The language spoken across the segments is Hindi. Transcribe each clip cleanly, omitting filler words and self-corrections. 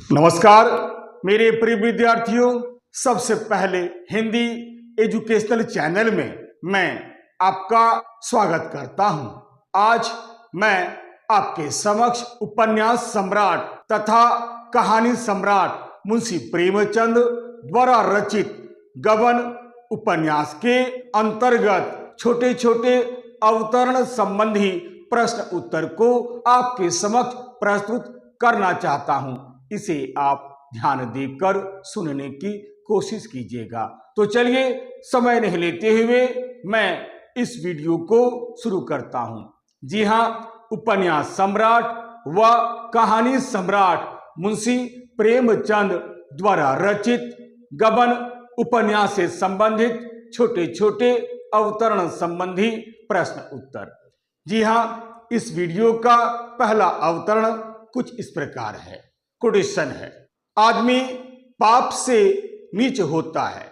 नमस्कार मेरे प्रिय विद्यार्थियों, सबसे पहले हिंदी एजुकेशनल चैनल में मैं आपका स्वागत करता हूं। आज मैं आपके समक्ष उपन्यास सम्राट तथा कहानी सम्राट मुंशी प्रेमचंद द्वारा रचित गबन उपन्यास के अंतर्गत छोटे छोटे अवतरण संबंधी प्रश्न उत्तर को आपके समक्ष प्रस्तुत करना चाहता हूं। इसे आप ध्यान देकर सुनने की कोशिश कीजिएगा। तो चलिए समय नहीं लेते हुए मैं इस वीडियो को शुरू करता हूं। जी हां, उपन्यास सम्राट व कहानी सम्राट मुंशी प्रेमचंद द्वारा रचित गबन उपन्यास से संबंधित छोटे छोटे अवतरण संबंधी प्रश्न उत्तर। जी हां, इस वीडियो का पहला अवतरण कुछ इस प्रकार है। कोटेशन है, आदमी पाप से नीच होता है,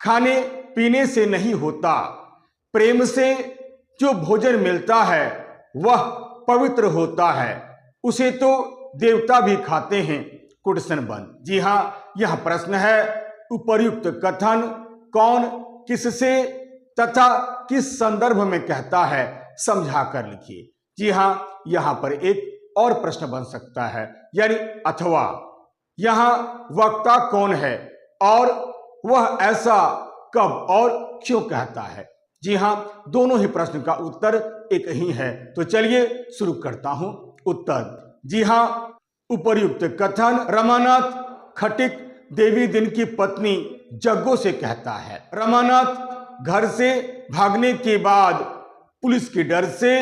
खाने पीने से नहीं होता। प्रेम से जो भोजन मिलता है वह पवित्र होता है, उसे तो देवता भी खाते हैं। कोटेशन बंद। जी हां, यह प्रश्न है, उपर्युक्त कथन कौन किससे तथा किस संदर्भ में कहता है, समझा कर लिखिए। जी हां, यहां पर एक और प्रश्न बन सकता है, यानी अथवा यहां वक्ता कौन है और वह ऐसा कब और क्यों कहता है। जी हां, दोनों ही प्रश्न का उत्तर एक ही है। तो चलिए शुरू करता हूं उत्तर। जी हां, उपर्युक्त कथन रमानाथ खटिक देवी दिन की पत्नी जग्गो से कहता है। रमानाथ घर से भागने के बाद पुलिस के डर से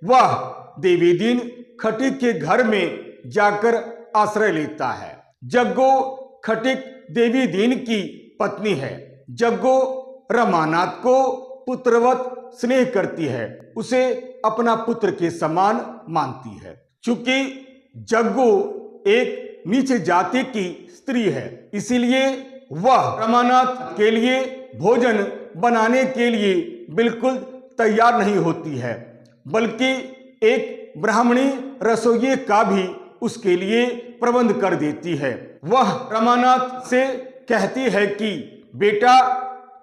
वह देवी दिन खटिक के घर में जाकर आश्रय लेता है। जग्गो खटिक देवी दीन की पत्नी है। जग्गो रमानाथ को पुत्रवत स्नेह करती है, उसे अपना पुत्र के समान मानती है। चूंकि जग्गो एक नीचे जाति की स्त्री है, इसीलिए वह रमानाथ के लिए भोजन बनाने के लिए बिल्कुल तैयार नहीं होती है, बल्कि एक ब्राह्मणी रसोइये का भी उसके लिए प्रबंध कर देती है। वह रमानाथ से कहती है कि बेटा,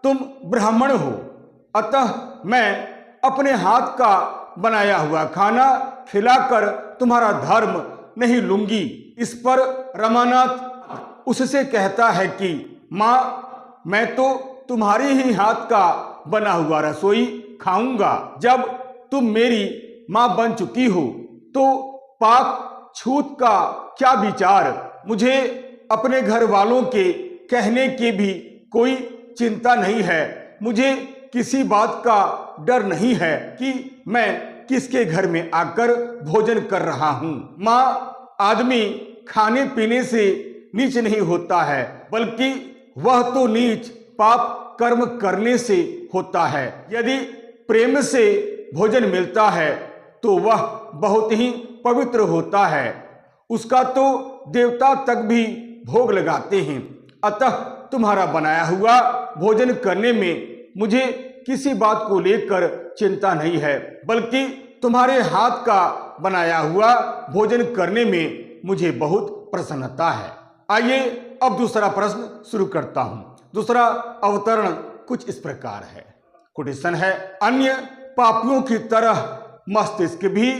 तुम ब्राह्मण हो, अतः मैं अपने हाथ का बनाया हुआ खाना खिलाकर तुम्हारा धर्म नहीं लूंगी। इस पर रमानाथ उससे कहता है कि माँ, मैं तो तुम्हारी ही हाथ का बना हुआ रसोई खाऊंगा। जब तुम मेरी माँ बन चुकी हो तो पाक छूत का क्या विचार। मुझे अपने घर वालों के कहने की भी कोई चिंता नहीं है। मुझे किसी बात का डर नहीं है कि मैं किसके घर में आकर भोजन कर रहा हूँ। माँ, आदमी खाने पीने से नीच नहीं होता है, बल्कि वह तो नीच पाप कर्म करने से होता है। यदि प्रेम से भोजन मिलता है तो वह बहुत ही पवित्र होता है, उसका तो देवता तक भी भोग लगाते हैं। अतः तुम्हारा बनाया हुआ भोजन करने में मुझे किसी बात को लेकर चिंता नहीं है, बल्कि तुम्हारे हाथ का बनाया हुआ भोजन करने में मुझे बहुत प्रसन्नता है। आइए अब दूसरा प्रश्न शुरू करता हूं। दूसरा अवतरण कुछ इस प्रकार है। कोटेशन है, अन्य पापियों की तरह मस्तिष्क भी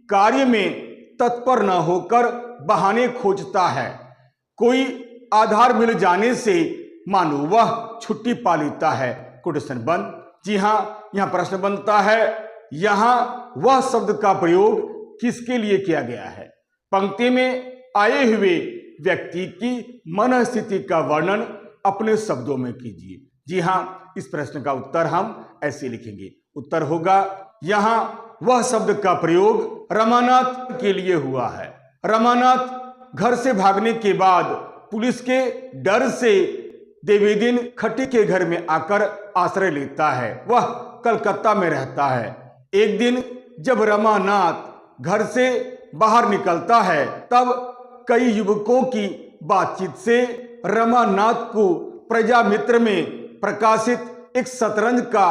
कार्य में तत्पर न होकर बहाने खोजता है। कोई आधार मिल जाने से मानो वह छुट्टी पा लेता है। कोटेशन बंद। जी हां, यहां प्रश्न बनता है, यहां वह शब्द का प्रयोग किसके लिए किया गया है। पंक्ति में आए हुए व्यक्ति की मन स्थिति का वर्णन अपने शब्दों में कीजिए। जी हां, इस प्रश्न का उत्तर हम ऐसे लिखेंगे। उत्तर होगा, यहां वह शब्द का प्रयोग रमानाथ के लिए हुआ है। रमानाथ घर से भागने के बाद पुलिस के डर से देवी दिन खटिक के घर में आकर आश्रय लेता है। वह कलकत्ता में रहता है। एक दिन जब रमानाथ घर से बाहर निकलता है, तब कई युवकों की बातचीत से रमानाथ को प्रजामित्र में प्रकाशित एक शतरंज का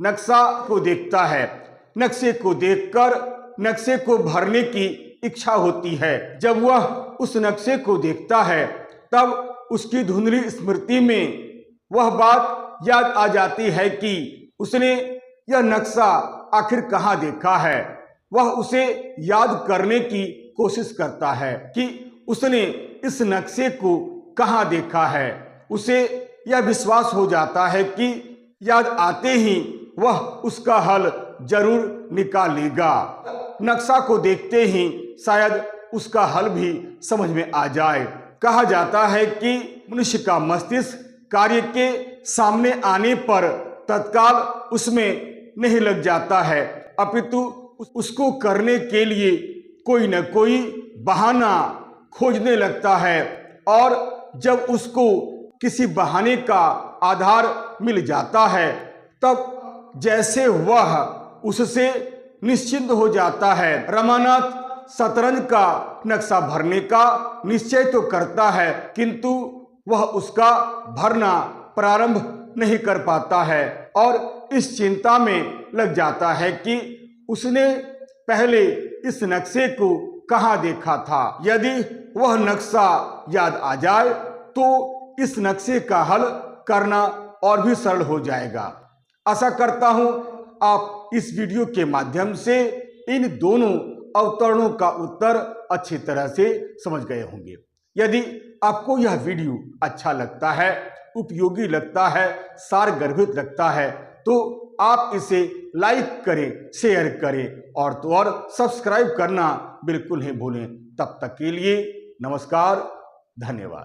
नक्शा को देखता है। नक्शे को देखकर नक्शे को भरने की इच्छा होती है। जब वह उस नक्शे को देखता है तब उसकी धुंधली स्मृति में वह बात याद आ जाती है कि उसने यह नक्शा आखिर कहाँ देखा है। वह उसे याद करने की कोशिश करता है कि उसने इस नक्शे को कहाँ देखा है। उसे यह विश्वास हो जाता है कि याद आते ही वह उसका हल जरूर निकाल लेगा। नक्शा को देखते ही शायद उसका हल भी समझ में आ जाए। कहा जाता है कि मनुष्य का मस्तिष्क कार्य के सामने आने पर तत्काल उसमें नहीं लग जाता है, अपितु उसको करने के लिए कोई न कोई बहाना खोजने लगता है। और जब उसको किसी बहाने का आधार मिल जाता है तब जैसे वह उससे निश्चिंत हो जाता है। रमानाथ शतरंज का नक्शा भरने का निश्चय तो करता है, किंतु वह उसका भरना प्रारंभ नहीं कर पाता है और इस चिंता में लग जाता है कि उसने पहले इस नक्शे को कहाँ देखा था। यदि वह नक्शा याद आ जाए तो इस नक्शे का हल करना और भी सरल हो जाएगा। आशा करता हूं आप इस वीडियो के माध्यम से इन दोनों अवतरणों का उत्तर अच्छी तरह से समझ गए होंगे। यदि आपको यह वीडियो अच्छा लगता है, उपयोगी लगता है, सारगर्भित लगता है तो आप इसे लाइक करें, शेयर करें और तो और सब्सक्राइब करना बिल्कुल नहीं भूलें। तब तक के लिए नमस्कार, धन्यवाद।